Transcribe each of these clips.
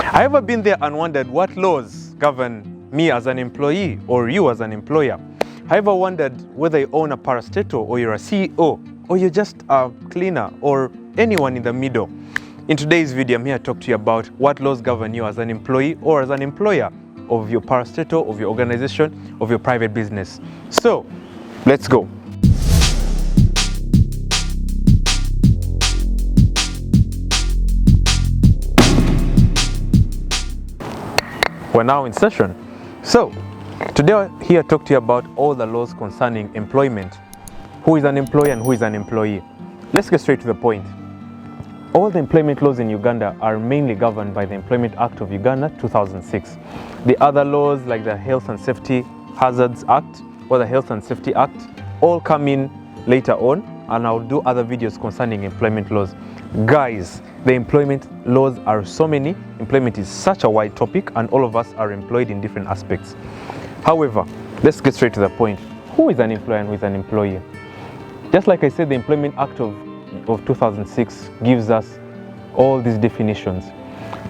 Have you ever been there and wondered what laws govern me as an employee or you as an employer? Have you ever wondered whether you own a parastatal or you're a CEO or you're just a cleaner or anyone in the middle? In today's video, I'm here to talk to you about what laws govern you as an employee or as an employer of your parastatal, of your organization, of your private business. So, let's go. We're now in session. So, today I'm here to talk to you about all the laws concerning employment. Who is an employer and who is an employee? Let's get straight to the point. All the employment laws in Uganda are mainly governed by the Employment Act of Uganda 2006. The other laws like the Health and Safety Hazards Act or the Health and Safety Act all come in later on, and I'll do other videos concerning employment laws. Guys, the employment laws are so many. Employment is such a wide topic and all of us are employed in different aspects. However, let's get straight to the point. Who is an employer and who is an employee? Just like I said, the Employment Act of 2006 gives us all these definitions.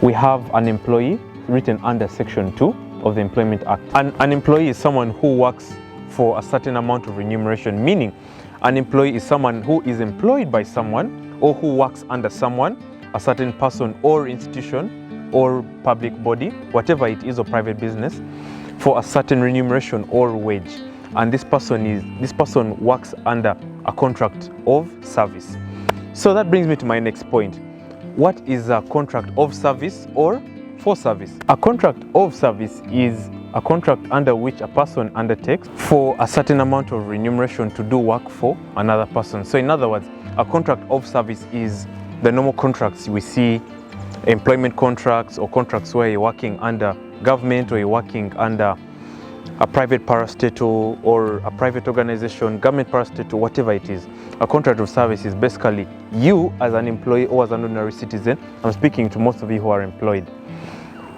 We have an employee written under Section 2 of the Employment Act. An employee is someone who works for a certain amount of remuneration, meaning an employee is someone who is employed by someone or who works under someone, a certain person or institution or public body, whatever it is, or private business, for a certain remuneration or wage. And this person works under a contract of service. So that brings me to my next point. What is a contract of service or for service? A contract of service is a contract under which a person undertakes for a certain amount of remuneration to do work for another person. So in other words, a contract of service is the normal contracts we see, employment contracts or contracts where you're working under government or you're working under a private parastatal or a private organization, government parastatal, whatever it is. A contract of service is basically you as an employee or as an ordinary citizen. I'm speaking to most of you who are employed.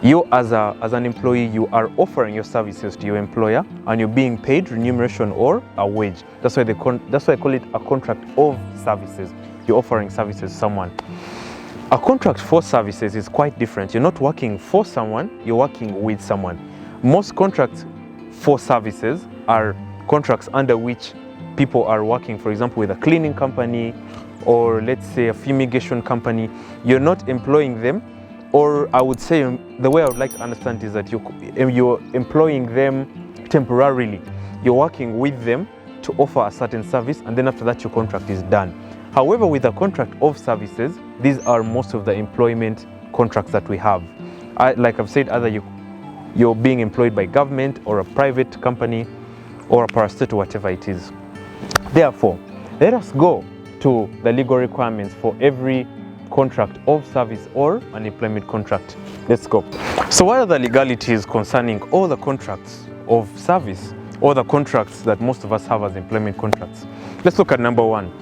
You as an employee, you are offering your services to your employer and you're being paid remuneration or a wage. That's why I call it a contract of services. You're offering services to someone. A contract for services is quite different. You're not working for someone, you're working with someone. Most contracts for services are contracts under which people are working, for example, with a cleaning company or let's say a fumigation company. You're not employing them, or I would say the way I would like to understand is that you're employing them temporarily. You're working with them to offer a certain service, and then after that your contract is done. However, with a contract of services, these are most of the employment contracts that we have. Like I've said, either you're being employed by government or a private company or a parastatal, whatever it is. Therefore, let us go to the legal requirements for every contract of service or an employment contract. Let's go. So what are the legalities concerning all the contracts of service or the contracts that most of us have as employment contracts? Let's look at number one.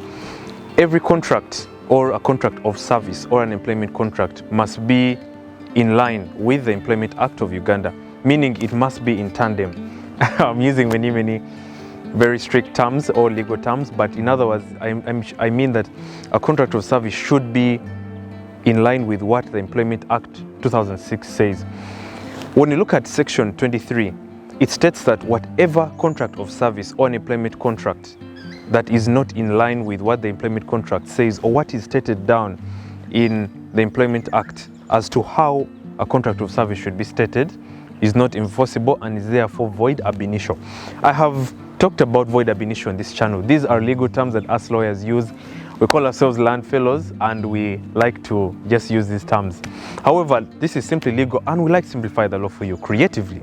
Every contract or a contract of service or an employment contract must be in line with the Employment Act of Uganda, meaning it must be in tandem. I'm using many very strict terms or legal terms, but in other words, I mean that a contract of service should be in line with what the Employment Act 2006 says. When you look at Section 23, it states that whatever contract of service or an employment contract that is not in line with what the employment contract says or what is stated down in the Employment Act as to how a contract of service should be stated is not enforceable and is therefore void ab initio. I have talked about void ab initio on this channel. These are legal terms that us lawyers use. We call ourselves land fellows and we like to just use these terms. However, this is simply legal and we like to simplify the law for you creatively.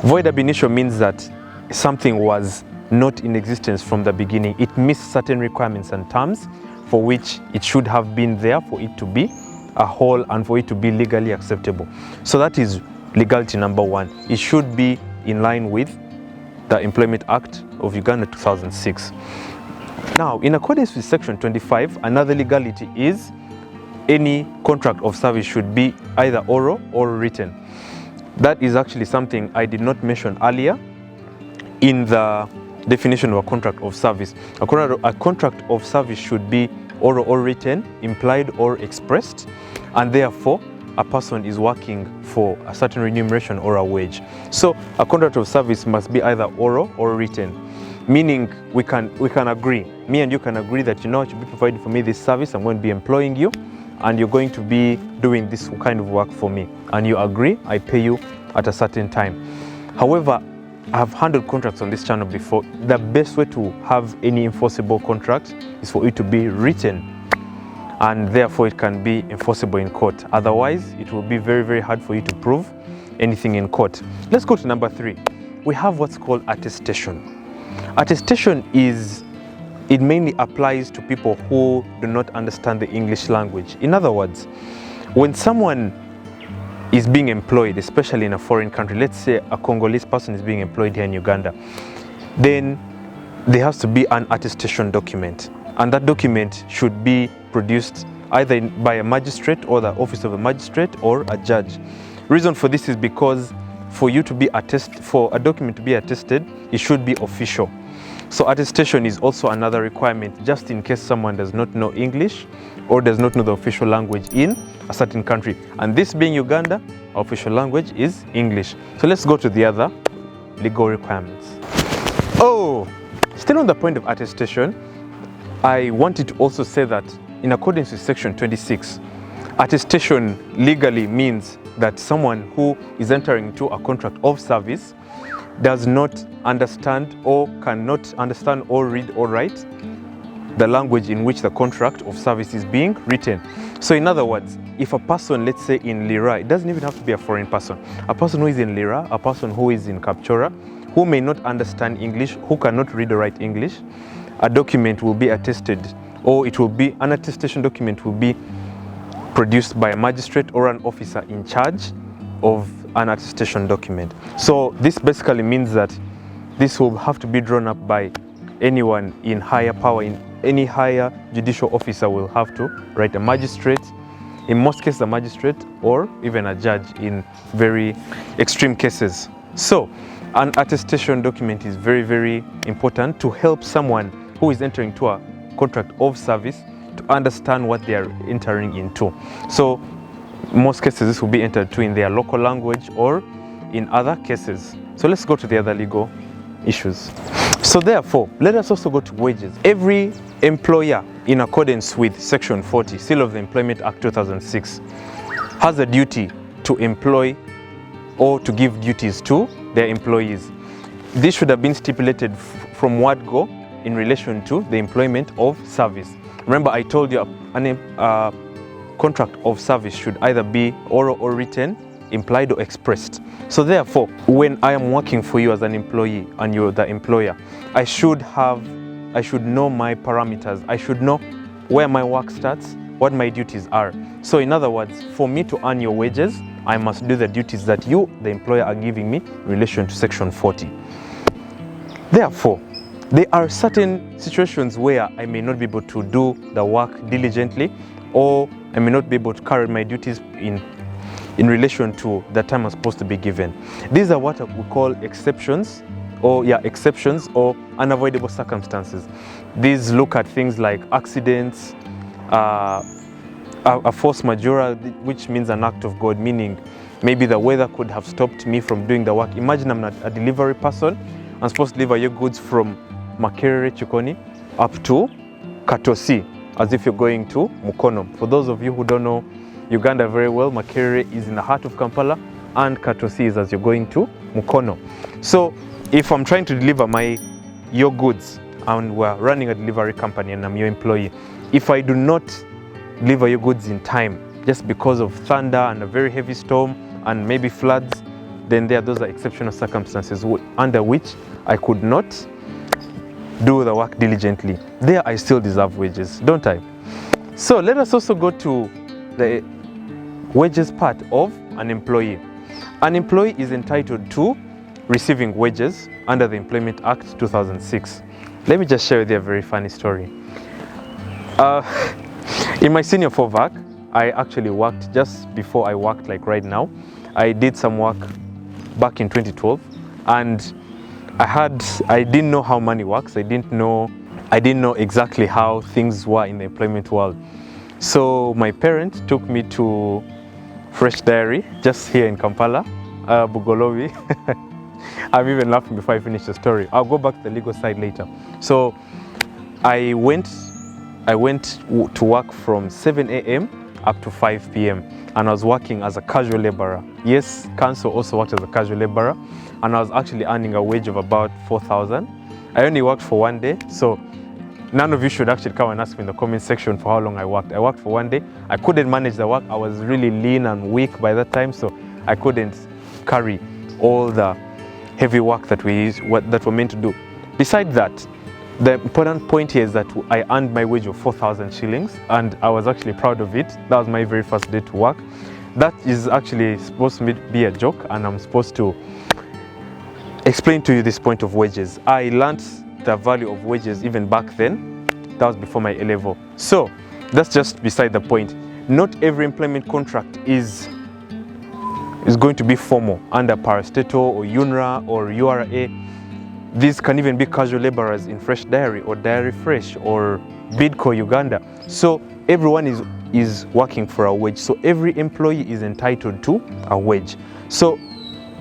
Void ab initio means that something was not in existence from the beginning. It missed certain requirements and terms for which it should have been there for it to be a whole and for it to be legally acceptable. So that is legality number one. It should be in line with the Employment Act of Uganda 2006. Now, in accordance with Section 25, another legality is any contract of service should be either oral or written. That is actually something I did not mention earlier in the definition of a contract of service. A contract of service should be oral or written, implied or expressed, and therefore a person is working for a certain remuneration or a wage. So a contract of service must be either oral or written, meaning we can agree, me and you can agree that, you know, you should be providing for me this service, I'm going to be employing you, and you're going to be doing this kind of work for me, and you agree, I pay you at a certain time. However, I've handled contracts on this channel before. The best way to have any enforceable contract is for it to be written, and therefore it can be enforceable in court. Otherwise, it will be very, very hard for you to prove anything in court. Let's go to number 3. We have what's called attestation. Attestation it mainly applies to people who do not understand the English language. In other words, when someone is being employed, especially in a foreign country, let's say a Congolese person is being employed here in Uganda, then there has to be an attestation document, and that document should be produced either by a magistrate or the office of a magistrate or a judge. Reason for this is because for a document to be attested, it should be official. So attestation is also another requirement, just in case someone does not know English or does not know the official language in a certain country. And this being Uganda, our official language is English. So let's go to the other legal requirements. Oh, still on the point of attestation, I wanted to also say that in accordance with section 26, attestation legally means that someone who is entering into a contract of service does not understand or cannot understand or read or write the language in which the contract of service is being written. So in other words, if a person, let's say in Lira, it doesn't even have to be a foreign person, a person who is in Lira, a person who is in Kapchora, who may not understand English, who cannot read or write English, a document will be attested, or it will be an attestation document will be produced by a magistrate or an officer in charge of an attestation document. So this basically means that this will have to be drawn up by anyone in higher power. In any higher judicial officer will have to write a magistrate, in most cases a magistrate, or even a judge in very extreme cases. So an attestation document is very, very important to help someone who is entering into a contract of service to understand what they are entering into. So most cases this will be entered to in their local language or in other cases. So let's go to the other legal issues. So therefore, let us also go to wages. Every employer, in accordance with section 40, Seal of the Employment Act 2006, has a duty to employ or to give duties to their employees. This should have been stipulated from word go in relation to the employment of service. Remember, I told you a contract of service should either be oral or written, implied or expressed. So therefore, when I am working for you as an employee and you're the employer, I should know my parameters. I should know where my work starts, what my duties are. So in other words, for me to earn your wages, I must do the duties that you, the employer, are giving me in relation to section 40. Therefore, there are certain situations where I may not be able to do the work diligently, or I may not be able to carry my duties in relation to the time I'm supposed to be given. These are what we call exceptions or unavoidable circumstances. These look at things like accidents, a force majeure, which means an act of God, meaning maybe the weather could have stopped me from doing the work. Imagine I'm not a delivery person. I'm supposed to deliver your goods from Makerere Chikoni up to Katosi, as if you're going to Mukono. For those of you who don't know Uganda very well, Makerere is in the heart of Kampala and Katosi is as you're going to Mukono. So if I'm trying to deliver your goods and we're running a delivery company and I'm your employee, if I do not deliver your goods in time just because of thunder and a very heavy storm and maybe floods, then those are exceptional circumstances under which I could not do the work diligently. There I still deserve wages, don't I? So let us also go to the wages part of an employee. An employee is entitled to receiving wages under the Employment Act 2006. Let me just share with you a very funny story. In my senior 4 VAC, I actually worked just before I worked like right now. I did some work back in 2012, and I didn't know how money works. I didn't know exactly how things were in the employment world. So my parents took me to Fresh Dairy, just here in Kampala, Bugolobi. I'm even laughing before I finish the story. I'll go back to the legal side later. So I went to work from 7 a.m. up to 5 p.m. and I was working as a casual laborer. Yes, council also worked as a casual laborer, and I was actually earning a wage of about 4,000. I only worked for 1 day, so none of you should actually come and ask me in the comment section for how long I worked. I worked for 1 day. I couldn't manage the work. I was really lean and weak by that time, so I couldn't carry all the heavy work that we're meant to do. Besides that, the important point here is that I earned my wage of 4,000 shillings, and I was actually proud of it. That was my very first day to work. That is actually supposed to be a joke, and I'm supposed to explain to you this point of wages. I learned the value of wages even back then. That was before my A-level. So that's just beside the point. Not every employment contract is going to be formal under parastatal or UNRA or URA. These can even be casual laborers in Fresh Dairy or Dairy Fresh or Bidco Uganda. So everyone is working for a wage. So every employee is entitled to a wage. So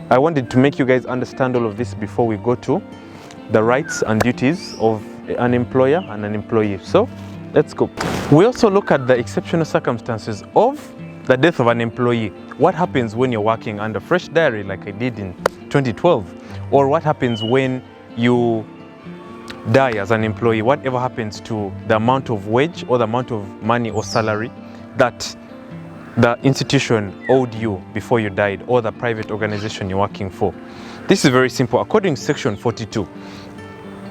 I wanted to make you guys understand all of this before we go to the rights and duties of an employer and an employee. So let's go. We also look at the exceptional circumstances of the death of an employee. What happens when you're working under Fresh Dairy like I did in 2012? Or what happens when you die as an employee? Whatever happens to the amount of wage or the amount of money or salary that the institution owed you before you died, or the private organization you're working for. This is very simple. According to section 42,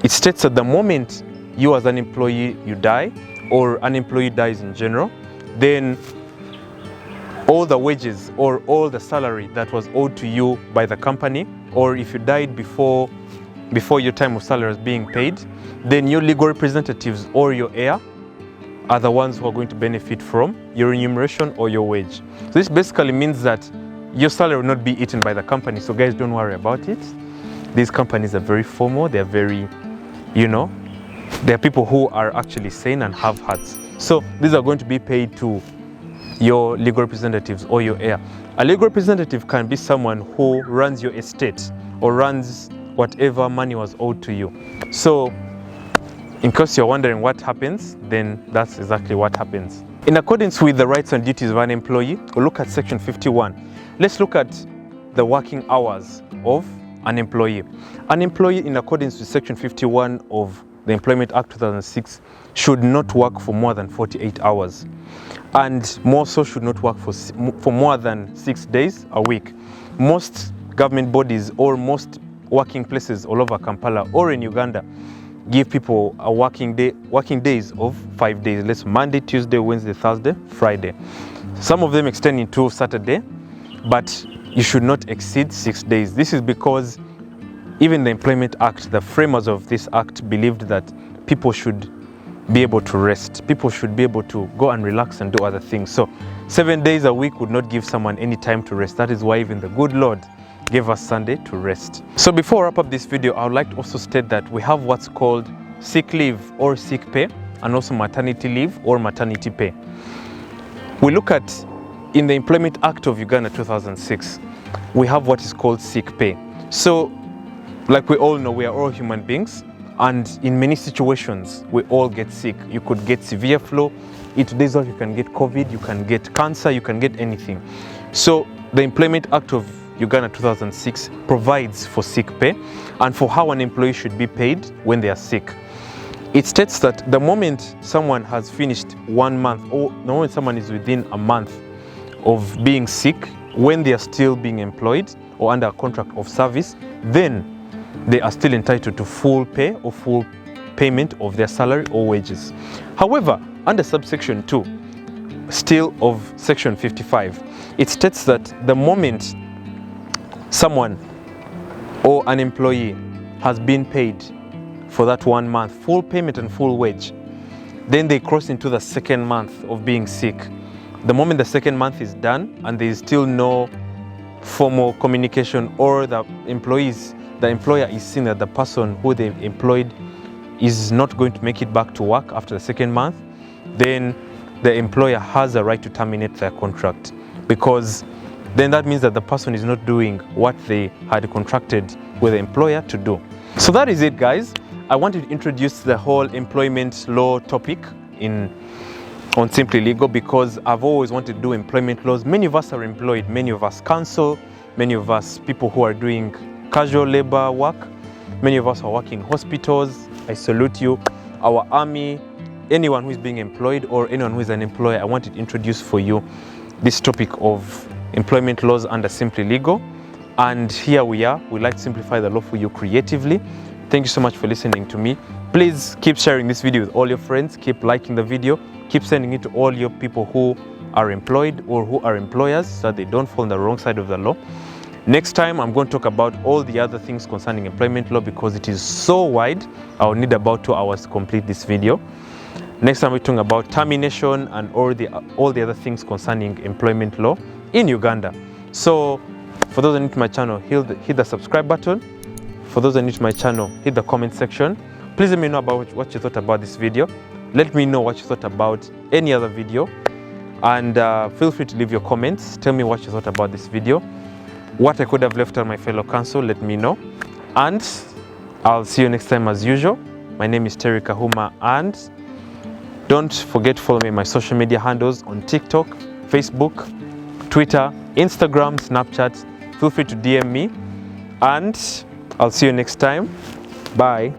it states that the moment you as an employee you die, or an employee dies in general, then all the wages or all the salary that was owed to you by the company, or if you died before your time of salary is being paid, then your legal representatives or your heir are the ones who are going to benefit from your remuneration or your wage. So this basically means that your salary will not be eaten by the company. So guys, don't worry about it. These companies are very formal. They're very, they're people who are actually sane and have hearts. So these are going to be paid to your legal representatives or your heir. A legal representative can be someone who runs your estate or runs whatever money was owed to you. So in case you're wondering what happens, then that's exactly what happens. In accordance with the rights and duties of an employee, we'll look at section 51. Let's look at the working hours of an employee. An employee, in accordance with section 51 of the Employment Act 2006, should not work for more than 48 hours. And more so should not work for more than 6 days a week. Most government bodies or most working places all over Kampala or in Uganda give people a working days of 5 days. Let's Monday, Tuesday, Wednesday, Thursday, Friday. Some of them extend into Saturday, but you should not exceed 6 days. This is because even the Employment Act, the framers of this act believed that people should be able to rest. People should be able to go and relax and do other things. So 7 days a week would not give someone any time to rest. That is why even the good Lord gave us Sunday to rest. So before I wrap up this video, I would like to also state that we have what's called sick leave or sick pay, and also maternity leave or maternity pay. We look at, in the Employment Act of Uganda 2006, we have what is called sick pay. So like we all know, we are all human beings, and in many situations we all get sick. You could get severe flu. In today's world, you can get COVID, you can get cancer, you can get anything. So the Employment Act of Uganda 2006 provides for sick pay and for how an employee should be paid when they are sick. It states that the moment someone has finished 1 month, or the moment someone is within a month of being sick, when they are still being employed or under a contract of service, then they are still entitled to full pay or full payment of their salary or wages. However, under subsection 2, still of section 55, it states that the moment someone or an employee has been paid for that 1 month, full payment and full wage, then they cross into the second month of being sick. The moment the second month is done and there is still no formal communication, or the employer is seeing that the person who they employed is not going to make it back to work after the second month, then the employer has a right to terminate their contract. because then that means that the person is not doing what they had contracted with the employer to do. So that is it, guys. I wanted to introduce the whole employment law topic on Simply Legal because I've always wanted to do employment laws. Many of us are employed, many of us counsel, many of us people who are doing casual labor work, many of us are working in hospitals. I salute you. Our army, anyone who is being employed or anyone who is an employer, I wanted to introduce for you this topic of employment laws under Simply Legal. And here we are. We like to simplify the law for you creatively. Thank you so much for listening to me. Please keep sharing this video with all your friends. Keep liking the video. Keep sending it to all your people who are employed or who are employers so that they don't fall on the wrong side of the law. Next time, I'm going to talk about all the other things concerning employment law because it is so wide. I'll need about 2 hours to complete this video. Next time, we're talking about termination and all the other things concerning employment law in Uganda. So, for those who are new to my channel, hit the subscribe button. For those who are new to my channel, hit the comment section. Please let me know about what you thought about this video. Let me know what you thought about any other video. And feel free to leave your comments. Tell me what you thought about this video. What I could have left on my fellow counsel, let me know. And I'll see you next time as usual. My name is Terry Kahuma, and don't forget to follow me on my social media handles on TikTok, Facebook, Twitter, Instagram, Snapchat. Feel free to DM me, and I'll see you next time. Bye.